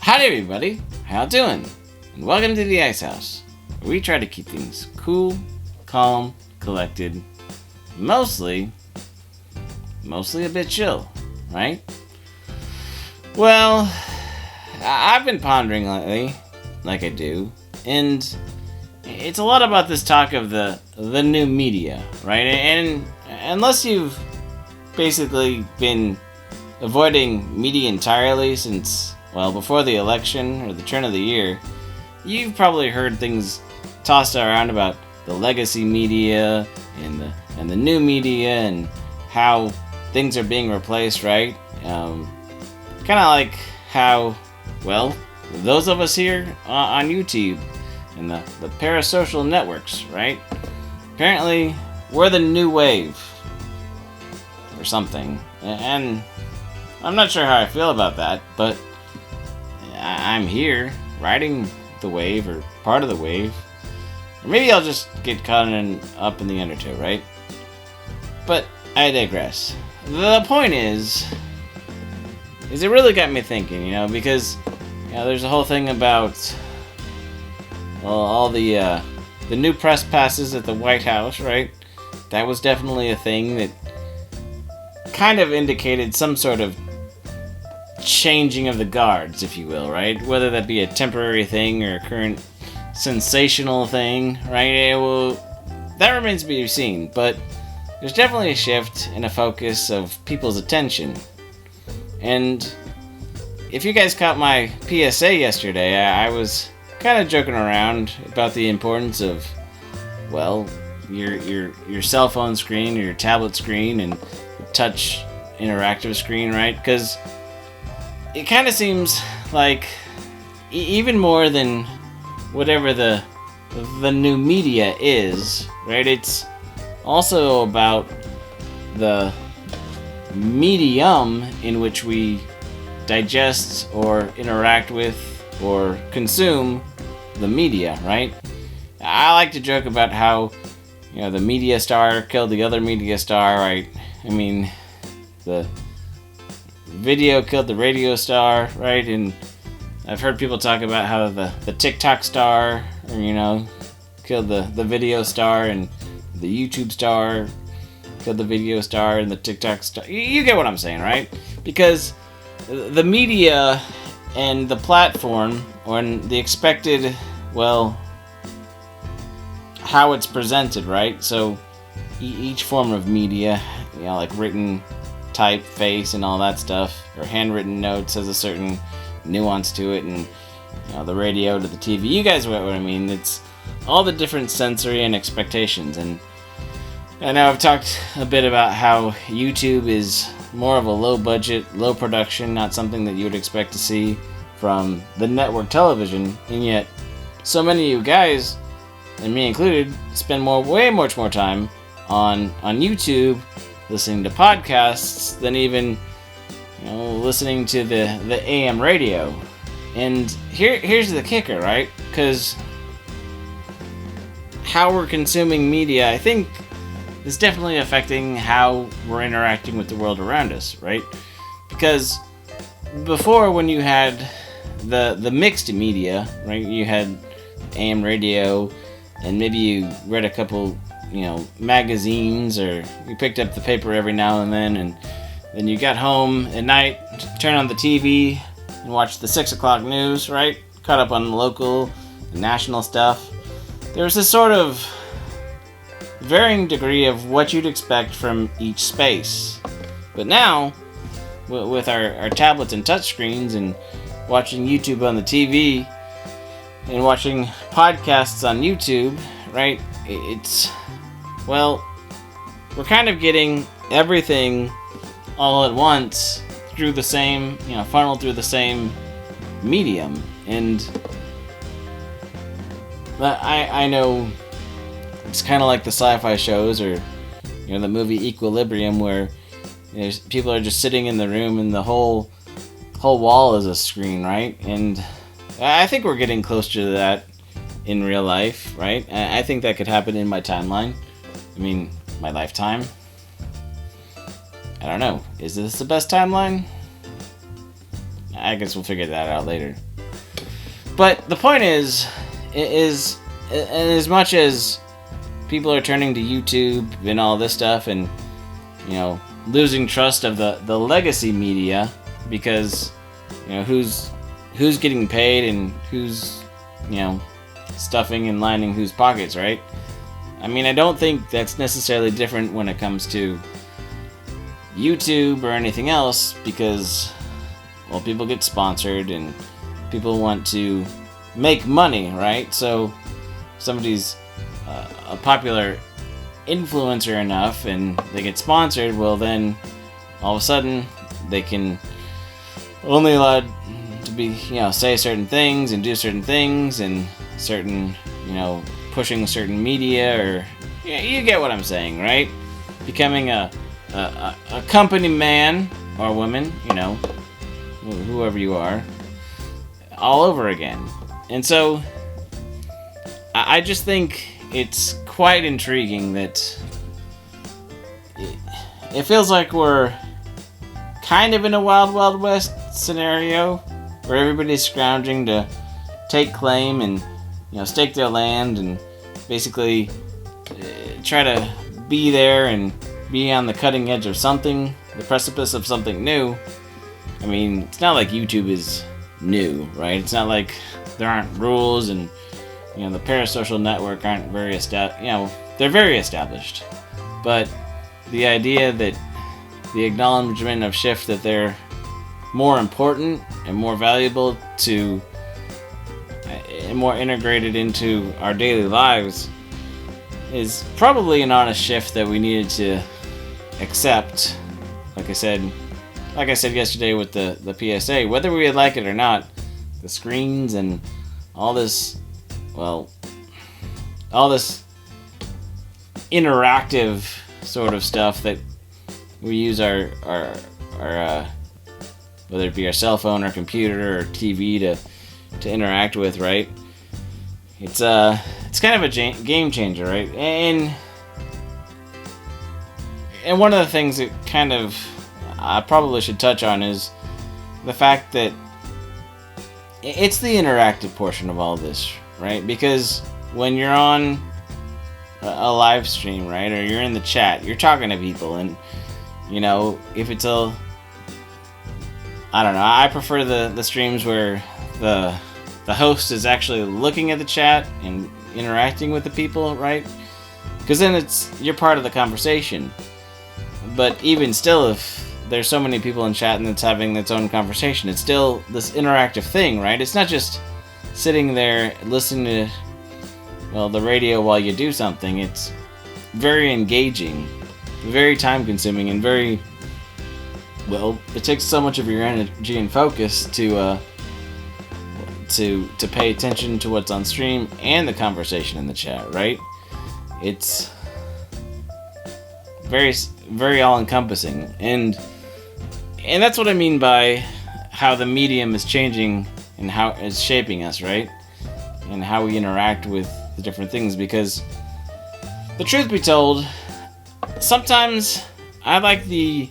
Howdy everybody, how doing? And welcome to the Ice House, where we try to keep things cool, calm, collected, mostly a bit chill, right? Well, I've been pondering lately, like I do, and it's a lot about this talk of the new media, right? And unless you've basically been avoiding media entirely since, well, before the election or the turn of the year, you've probably heard things tossed around about the legacy media and the new media and how things are being replaced, right? Kind of like how, well, those of us here on YouTube and the parasocial networks, right? Apparently, we're the new wave or something, and I'm not sure how I feel about that, but I'm here, riding the wave, or part of the wave. Or maybe I'll just get caught up in the undertow, right? But I digress. The point is it really got me thinking, because, there's a whole thing about, well, all the new press passes at the White House, right? That was definitely a thing that kind of indicated some sort of changing of the guards, if you will, right? Whether that be a temporary thing or a current sensational thing, right? Well, that remains to be seen, but there's definitely a shift and a focus of people's attention. And if you guys caught my PSA yesterday, I was kind of joking around about the importance of, well, your cell phone screen or your tablet screen and touch interactive screen, right? Because it kind of seems like even more than whatever the new media is, right? It's also about the medium in which we digest or interact with or consume the media, right? I like to joke about how, the media star killed the other media star, right? I mean, the video killed the radio star, right? And I've heard people talk about how the TikTok star, or, killed the video star, and the YouTube star killed the video star, and the TikTok star. You get what I'm saying, right? Because the media and the platform, or the expected, well, how it's presented, right? So each form of media, like written, typeface and all that stuff, or handwritten notes, has a certain nuance to it, and the radio to the TV. You guys know what I mean. It's all the different sensory and expectations. And I know I've talked a bit about how YouTube is more of a low budget, low production, not something that you would expect to see from the network television, and yet so many of you guys, and me included, spend way much more time on YouTube listening to podcasts than even listening to the AM radio. And here's the kicker, right? Because how we're consuming media, I think, is definitely affecting how we're interacting with the world around us, right? Because before, when you had the mixed media, right, you had AM radio, and maybe you read a couple magazines, or you picked up the paper every now and then you got home at night, turn on the TV, and watch the 6 o'clock news, right? Caught up on local and national stuff. There was this sort of varying degree of what you'd expect from each space. But now, with our tablets and touchscreens, and watching YouTube on the TV, and watching podcasts on YouTube, right? We're kind of getting everything all at once through the same, funneled through the same medium. And I know it's kind of like the sci-fi shows, or, the movie Equilibrium, where people are just sitting in the room and the whole wall is a screen, right? And I think we're getting closer to that in real life, right? I think that could happen in my timeline. I mean, my lifetime. I don't know. Is this the best timeline? I guess we'll figure that out later. But the point is as much as people are turning to YouTube and all this stuff, and losing trust of the legacy media, because who's getting paid and who's stuffing and lining whose pockets, right? I mean, I don't think that's necessarily different when it comes to YouTube or anything else, because people get sponsored and people want to make money, right? So somebody's a popular influencer enough and they get sponsored, well then all of a sudden they can only allowed to be say certain things and do certain things, and certain pushing certain media, or you get what I'm saying, right? Becoming a company man or woman, whoever you are, all over again. And so I just think it's quite intriguing that it feels like we're kind of in a Wild Wild West scenario where everybody's scrounging to take claim and stake their land and basically try to be there and be on the cutting edge of something, the precipice of something new. I mean, it's not like YouTube is new, right? It's not like there aren't rules, and the parasocial network aren't very established. They're very established, but the idea that the acknowledgement of shift that they're more important and more valuable to and more integrated into our daily lives is probably an honest shift that we needed to accept. Like I said yesterday with the PSA, whether we like it or not, the screens and all this interactive sort of stuff that we use our whether it be our cell phone or computer or TV to interact with, right? It's kind of a game changer, right? And one of the things that kind of I probably should touch on is the fact that it's the interactive portion of all this, right? Because when you're on a live stream, right, or you're in the chat, you're talking to people, and if it's I prefer the streams where the host is actually looking at the chat and interacting with the people, right? Because then you're part of the conversation. But even still, if there's so many people in chat and it's having its own conversation, it's still this interactive thing, right? It's not just sitting there listening to the radio while you do something. It's very engaging, very time consuming, and very it takes so much of your energy and focus to pay attention to what's on stream and the conversation in the chat, right? It's very, very all-encompassing, and that's what I mean by how the medium is changing and how it's shaping us, right? And how we interact with the different things, because the truth be told, sometimes I like the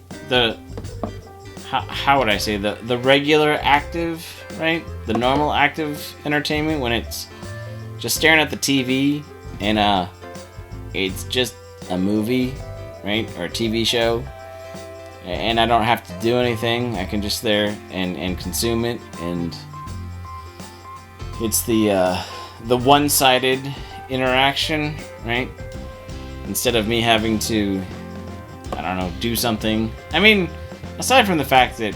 how would I say, the regular active, right? The normal active entertainment, when it's just staring at the TV and it's just a movie, right? Or a TV show, and I don't have to do anything. I can just there and consume it, and it's the one-sided interaction, right? Instead of me having to, do something. I mean, aside from the fact that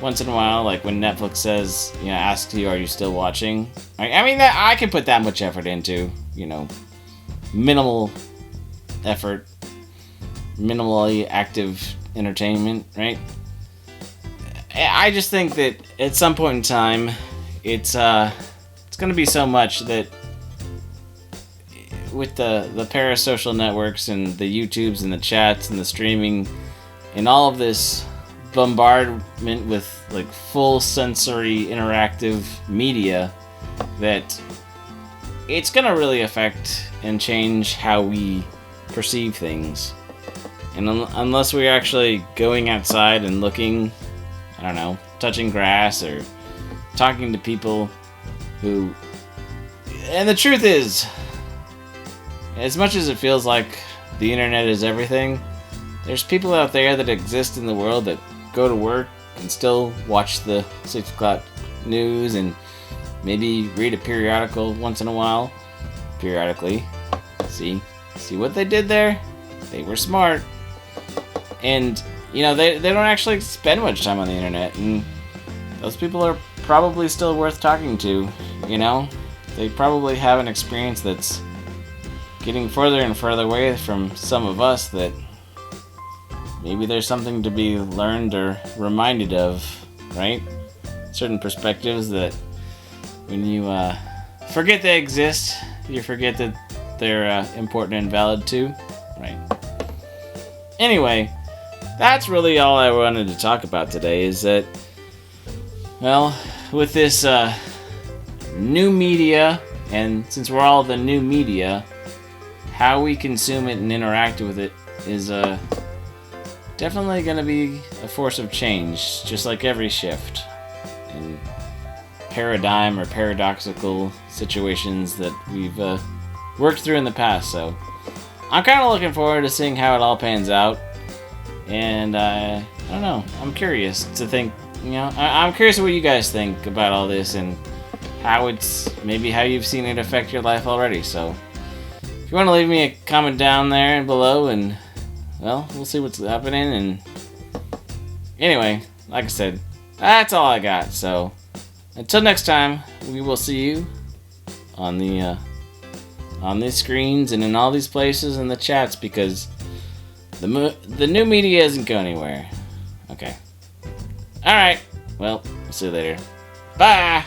once in a while, like when Netflix says, asks you, are you still watching? I mean, that I can put that much effort into, minimal effort, minimally active entertainment, right? I just think that at some point in time, it's going to be so much that with the parasocial networks and the YouTubes and the chats and the streaming and all of this bombardment with like full sensory interactive media, that it's going to really affect and change how we perceive things. And unless we're actually going outside and looking, touching grass or talking to people, who... And the truth is, as much as it feels like the internet is everything, there's people out there that exist in the world that go to work and still watch the 6 o'clock news and maybe read a periodical once in a while. Periodically. See what they did there? They were smart. And, you know, they don't actually spend much time on the internet, and those people are probably still worth talking to, you know? They probably have an experience that's getting further and further away from some of us that maybe there's something to be learned or reminded of, right? Certain perspectives that when you forget they exist, you forget that they're important and valid too, right? Anyway, that's really all I wanted to talk about today, is that, well, with this new media, and since we're all the new media, how we consume it and interact with it is definitely going to be a force of change, just like every shift in paradigm or paradoxical situations that we've worked through in the past. So I'm kind of looking forward to seeing how it all pans out, and I don't know, I'm curious to think, you know, I'm curious what you guys think about all this and how you've seen it affect your life already. So if you want to leave me a comment down there and below, and well, we'll see what's happening. And anyway, like I said, that's all I got. So until next time, we will see you on these screens and in all these places in the chats, because the new media isn't going anywhere. Okay. All right. Well, we'll see you later. Bye.